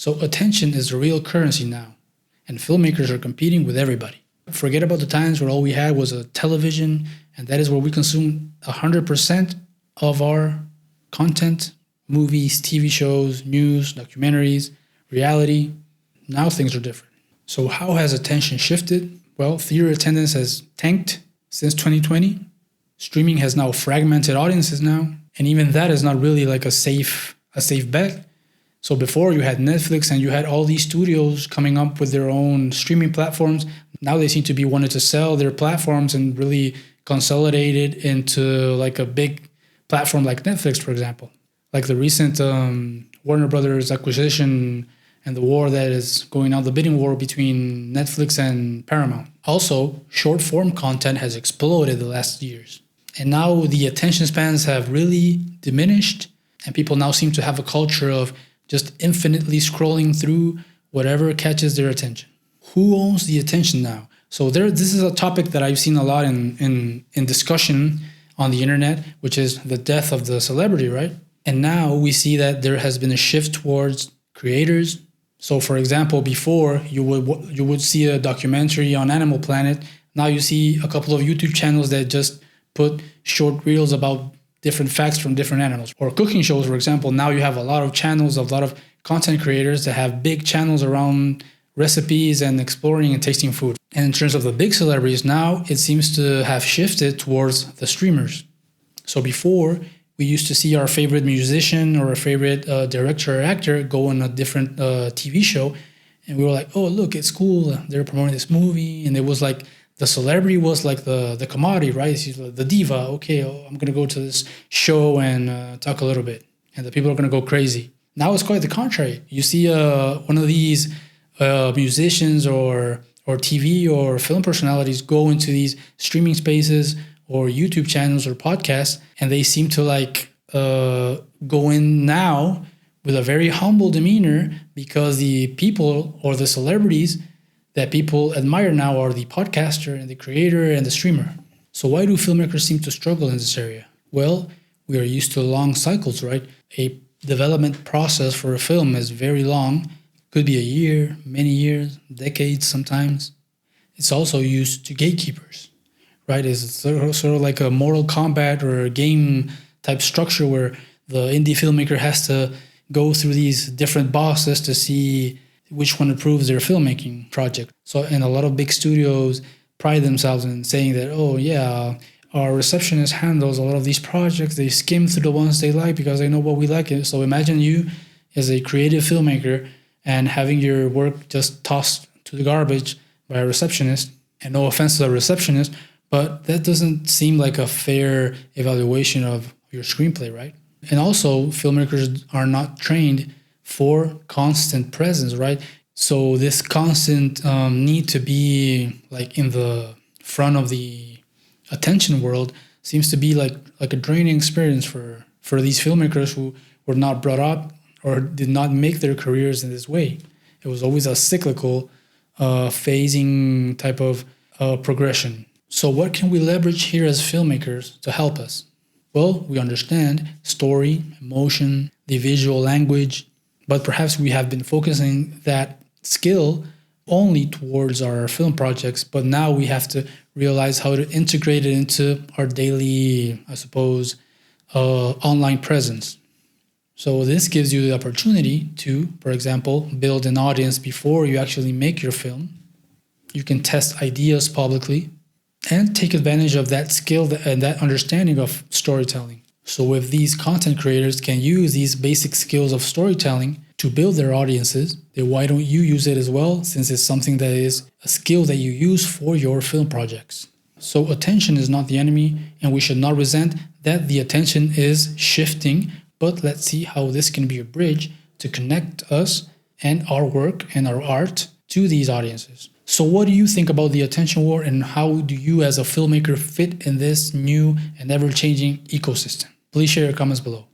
So attention is the real currency now, and filmmakers are competing with everybody. Forget about the times where all we had was a television, and that is where we consume 100% of our content, movies, TV shows, news, documentaries, reality. Now things are different. So how has attention shifted? Well, theater attendance has tanked since 2020. Streaming has now fragmented audiences now, and even that is not really like a safe bet. So before you had Netflix and you had all these studios coming up with their own streaming platforms. Now they seem to be wanting to sell their platforms and really consolidate it into like a big platform like Netflix, for example. Like the recent Warner Brothers acquisition and the war that is going on, the bidding war between Netflix and Paramount. Also, short form content has exploded the last years. And now the attention spans have really diminished, and people now seem to have a culture of just infinitely scrolling through whatever catches their attention. Who owns the attention now? So this is a topic that I've seen a lot in discussion on the internet, which is the death of the celebrity, right? And now we see that there has been a shift towards creators. So for example, before you would see a documentary on Animal Planet. Now you see a couple of YouTube channels that just put short reels about different facts from different animals. Or cooking shows, for example. Now you have a lot of channels, a lot of content creators that have big channels around recipes and exploring and tasting food. And in terms of the big celebrities, now it seems to have shifted towards the streamers. So before, we used to see our favorite musician or a favorite director or actor go on a different TV show, and we were like, oh, look, it's cool. They're promoting this movie. And it was like, the celebrity was like the commodity, right? She's like the diva. Okay, I'm going to go to this show and talk a little bit. And the people are going to go crazy. Now it's quite the contrary. You see one of these musicians or TV or film personalities go into these streaming spaces or YouTube channels or podcasts, and they seem to like go in now with a very humble demeanor, because the people or the celebrities that people admire now are the podcaster and the creator and the streamer. So why do filmmakers seem to struggle in this area? Well, we are used to long cycles, right? A development process for a film is very long. Could be a year, many years, decades sometimes. It's also used to gatekeepers, right? It's sort of like a Mortal Kombat or a game type structure where the indie filmmaker has to go through these different bosses to see which one approves their filmmaking project. So, and a lot of big studios pride themselves in saying that, oh yeah, our receptionist handles a lot of these projects. They skim through the ones they like because they know what we like. So imagine you as a creative filmmaker and having your work just tossed to the garbage by a receptionist. And no offense to the receptionist, but that doesn't seem like a fair evaluation of your screenplay, right? And also, filmmakers are not trained for constant presence, right? So this constant need to be like in the front of the attention world seems to be like a draining experience for these filmmakers who were not brought up or did not make their careers in this way. It was always a cyclical, phasing type of progression. So what can we leverage here as filmmakers to help us? Well, we understand story, emotion, the visual language, but perhaps we have been focusing that skill only towards our film projects, but now we have to realize how to integrate it into our daily, I suppose, online presence. So this gives you the opportunity to, for example, build an audience before you actually make your film. You can test ideas publicly and take advantage of that skill and that understanding of storytelling. So if these content creators can use these basic skills of storytelling to build their audiences, then why don't you use it as well, since it's something that is a skill that you use for your film projects? So attention is not the enemy, and we should not resent that the attention is shifting, but let's see how this can be a bridge to connect us and our work and our art to these audiences. So what do you think about the attention war, and how do you as a filmmaker fit in this new and ever-changing ecosystem? Please share your comments below.